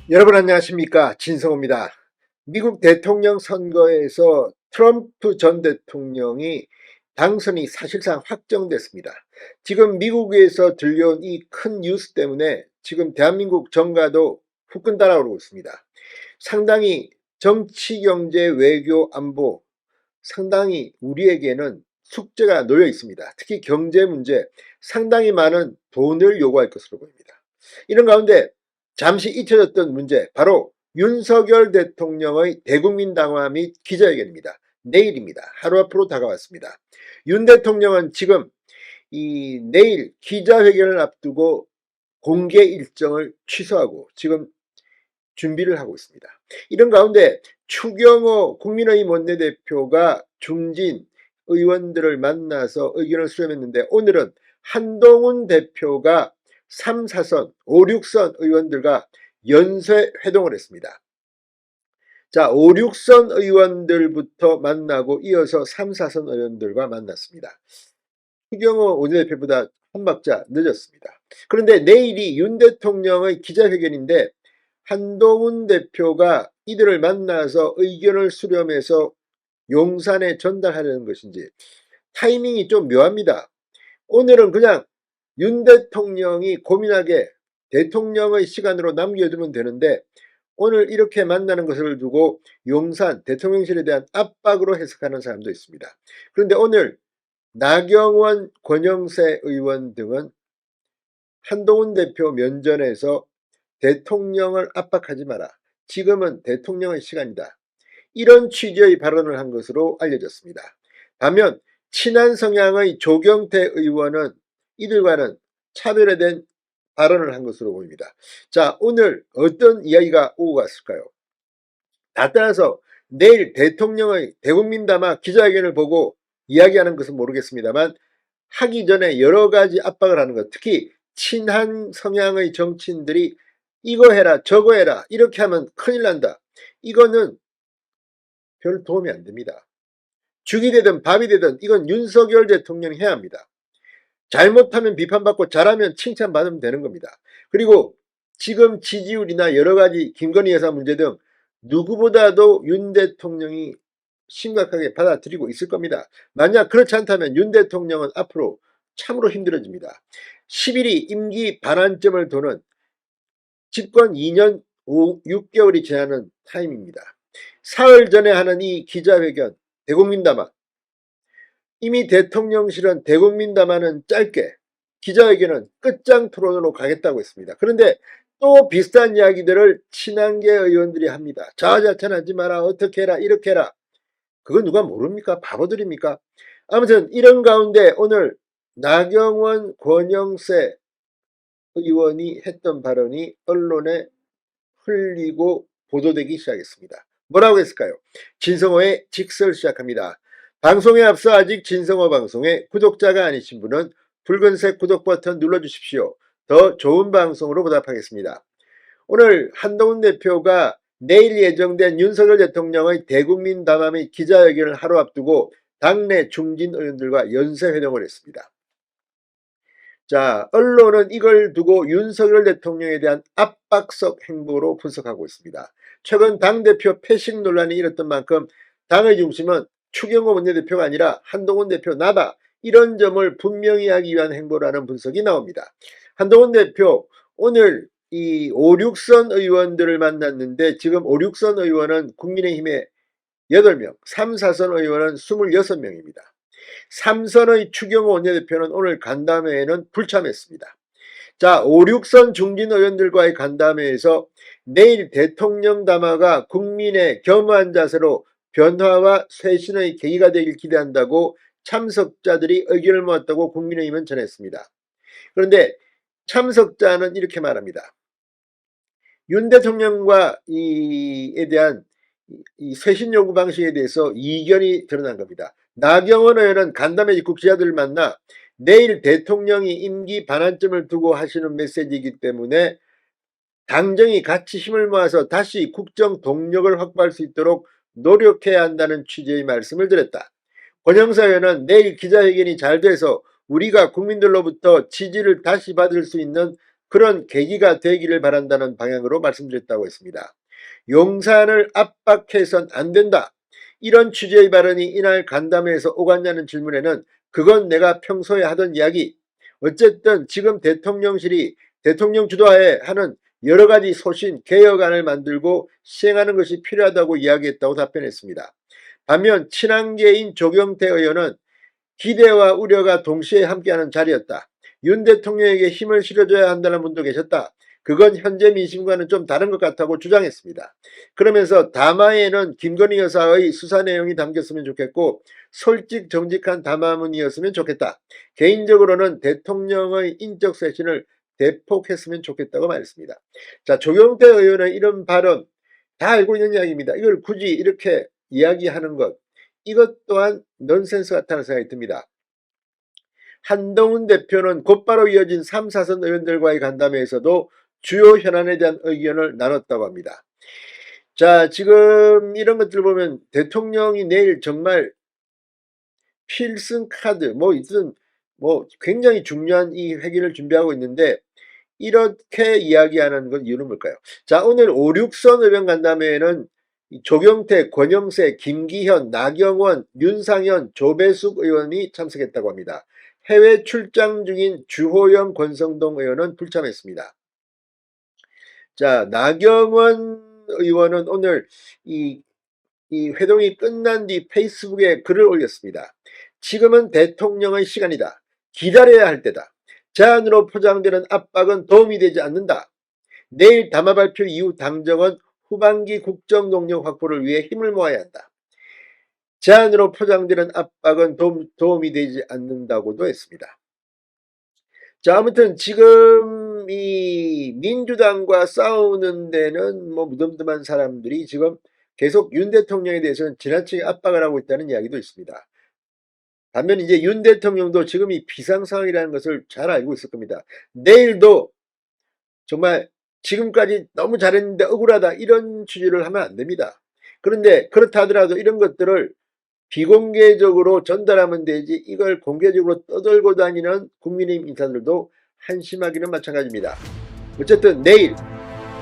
여러분 안녕하십니까, 진성호입니다. 미국 대통령 선거에서 트럼프 전 대통령이 당선이 사실상 확정됐습니다. 지금 미국에서 들려온 이 큰 뉴스 때문에 지금 대한민국 정가도 후끈 달아오르고 있습니다. 상당히 정치, 경제, 외교, 안보 상당히 우리에게는 숙제가 놓여 있습니다. 특히 경제 문제, 상당히 많은 돈을 요구할 것으로 보입니다. 이런 가운데 잠시 잊혀졌던 문제, 바로 윤석열 대통령의 대국민 당화 및 기자회견입니다. 내일입니다. 하루 앞으로 다가왔습니다. 윤 대통령은 지금 이 내일 기자회견을 앞두고 공개 일정을 취소하고 지금 준비를 하고 있습니다. 이런 가운데 추경호 국민의힘 원내대표가 중진 의원들을 만나서 의견을 수렴했는데, 오늘은 한동훈 대표가 3, 4선, 5, 6선 의원들과 연쇄 회동을 했습니다. 자, 5, 6선 의원들부터 만나고 이어서 3, 4선 의원들과 만났습니다. 추경호 원내대표보다 한 박자 늦었습니다. 그런데 내일이 윤 대통령의 기자회견인데 한동훈 대표가 이들을 만나서 의견을 수렴해서 용산에 전달하려는 것인지 타이밍이 좀 묘합니다. 오늘은 그냥 윤 대통령이 고민하게 대통령의 시간으로 남겨두면 되는데, 오늘 이렇게 만나는 것을 두고 용산 대통령실에 대한 압박으로 해석하는 사람도 있습니다. 그런데 오늘 나경원, 권영세 의원 등은 한동훈 대표 면전에서 대통령을 압박하지 마라, 지금은 대통령의 시간이다, 이런 취지의 발언을 한 것으로 알려졌습니다. 반면 친한 성향의 조경태 의원은 이들과는 차별화된 발언을 한 것으로 보입니다. 자, 오늘 어떤 이야기가 오고 갔을까요? 나타나서 내일 대통령의 대국민 담화 기자회견을 보고 이야기하는 것은 모르겠습니다만, 하기 전에 여러 가지 압박을 하는 것, 특히 친한 성향의 정치인들이 이거 해라 저거 해라 이렇게 하면 큰일 난다, 이거는 별 도움이 안 됩니다. 죽이 되든 밥이 되든 이건 윤석열 대통령이 해야 합니다. 잘못하면 비판받고 잘하면 칭찬받으면 되는 겁니다. 그리고 지금 지지율이나 여러 가지 김건희 여사 문제 등 누구보다도 윤 대통령이 심각하게 받아들이고 있을 겁니다. 만약 그렇지 않다면 윤 대통령은 앞으로 참으로 힘들어집니다. 10일이 임기 반환점을 도는, 집권 2년 6개월이 지나는 타임입니다. 사흘 전에 하는 이 기자회견, 대국민 담화, 이미 대통령실은 대국민 담화는 짧게, 기자회견은 끝장 토론으로 가겠다고 했습니다. 그런데 또 비슷한 이야기들을 친한계 의원들이 합니다. 자화자찬하지 마라, 어떻게 해라, 이렇게 해라. 그건 누가 모릅니까? 바보들입니까? 아무튼 이런 가운데 오늘 나경원, 권영세 의원이 했던 발언이 언론에 흘리고 보도되기 시작했습니다. 뭐라고 했을까요? 진성호의 직설 시작합니다. 방송에 앞서 아직 진성호 방송의 구독자가 아니신 분은 붉은색 구독 버튼 눌러주십시오. 더 좋은 방송으로 보답하겠습니다. 오늘 한동훈 대표가 내일 예정된 윤석열 대통령의 대국민 담화 및 기자회견을 하루 앞두고 당내 중진 의원들과 연쇄회동을 했습니다. 자, 언론은 이걸 두고 윤석열 대통령에 대한 압박성 행보로 분석하고 있습니다. 최근 당대표 패식 논란이 일었던 만큼 당의 중심은 추경호 원내대표가 아니라 한동훈 대표 나다, 이런 점을 분명히 하기 위한 행보라는 분석이 나옵니다. 한동훈 대표 오늘 이 5, 6선 의원들을 만났는데, 지금 5, 6선 의원은 국민의힘의 8명, 3, 4선 의원은 26명입니다. 3선의 추경호 원내대표는 오늘 간담회에는 불참했습니다. 자, 5, 6선 중진 의원들과의 간담회에서 내일 대통령 담화가 국민의 겸허한 자세로 변화와 쇄신의 계기가 되길 기대한다고 참석자들이 의견을 모았다고 국민의힘은 전했습니다. 그런데 참석자는 이렇게 말합니다. 윤 대통령과 이에 대한 이 쇄신 요구 방식에 대해서 이견이 드러난 겁니다. 나경원 의원은 간담회 직후 기자들을 만나 내일 대통령이 임기 반환점을 두고 하시는 메시지이기 때문에 당정이 같이 힘을 모아서 다시 국정 동력을 확보할 수 있도록 노력해야 한다는 취지의 말씀을 드렸다. 권영사 의원은 내일 기자회견이 잘 돼서 우리가 국민들로부터 지지를 다시 받을 수 있는 그런 계기가 되기를 바란다는 방향으로 말씀드렸다고 했습니다. 용산을 압박해선 안 된다. 이런 취지의 발언이 이날 간담회에서 오갔냐는 질문에는 그건 내가 평소에 하던 이야기. 어쨌든 지금 대통령실이 대통령 주도하에 하는 여러 가지 소신, 개혁안을 만들고 시행하는 것이 필요하다고 이야기했다고 답변했습니다. 반면 친한계인 조경태 의원은 기대와 우려가 동시에 함께하는 자리였다. 윤 대통령에게 힘을 실어줘야 한다는 분도 계셨다. 그건 현재 민심과는 좀 다른 것 같다고 주장했습니다. 그러면서 담화에는 김건희 여사의 수사 내용이 담겼으면 좋겠고 솔직 정직한 담화문이었으면 좋겠다. 개인적으로는 대통령의 인적 쇄신을 대폭했으면 좋겠다고 말했습니다. 자, 조경태 의원의 이런 발언 다 알고 있는 이야기입니다. 이걸 굳이 이렇게 이야기하는 것, 이것 또한 넌센스 같다는 생각이 듭니다. 한동훈 대표는 곧바로 이어진 3, 4선 의원들과의 간담회에서도 주요 현안에 대한 의견을 나눴다고 합니다. 자, 지금 이런 것들 보면 대통령이 내일 정말 필승 카드, 굉장히 중요한 이 회기를 준비하고 있는데 이렇게 이야기하는 건 이유는 뭘까요? 자, 오늘 5, 6선 의원 간담회에는 조경태, 권영세, 김기현, 나경원, 윤상현, 조배숙 의원이 참석했다고 합니다. 해외 출장 중인 주호영, 권성동 의원은 불참했습니다. 자, 나경원 의원은 오늘 이 회동이 끝난 뒤 페이스북에 글을 올렸습니다. 지금은 대통령의 시간이다. 기다려야 할 때다. 제안으로 포장되는 압박은 도움이 되지 않는다. 내일 담화 발표 이후 당정은 후반기 국정 동력 확보를 위해 힘을 모아야 한다. 제안으로 포장되는 압박은 도움이 되지 않는다고도 했습니다. 자, 아무튼 지금 이 민주당과 싸우는 데는 무덤덤한 사람들이 지금 계속 윤 대통령에 대해서는 지나치게 압박을 하고 있다는 이야기도 있습니다. 반면 이제 윤 대통령도 지금 이 비상상황이라는 것을 잘 알고 있을 겁니다. 내일도 정말 지금까지 너무 잘했는데 억울하다 이런 취지를 하면 안 됩니다. 그런데 그렇다 하더라도 이런 것들을 비공개적으로 전달하면 되지 이걸 공개적으로 떠들고 다니는 국민의힘 인사들도 한심하기는 마찬가지입니다. 어쨌든 내일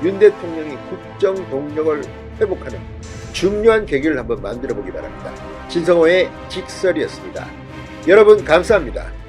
윤 대통령이 국정 동력을 회복하는 중요한 계기를 한번 만들어 보기 바랍니다. 진성호의 직설이었습니다. 여러분 감사합니다.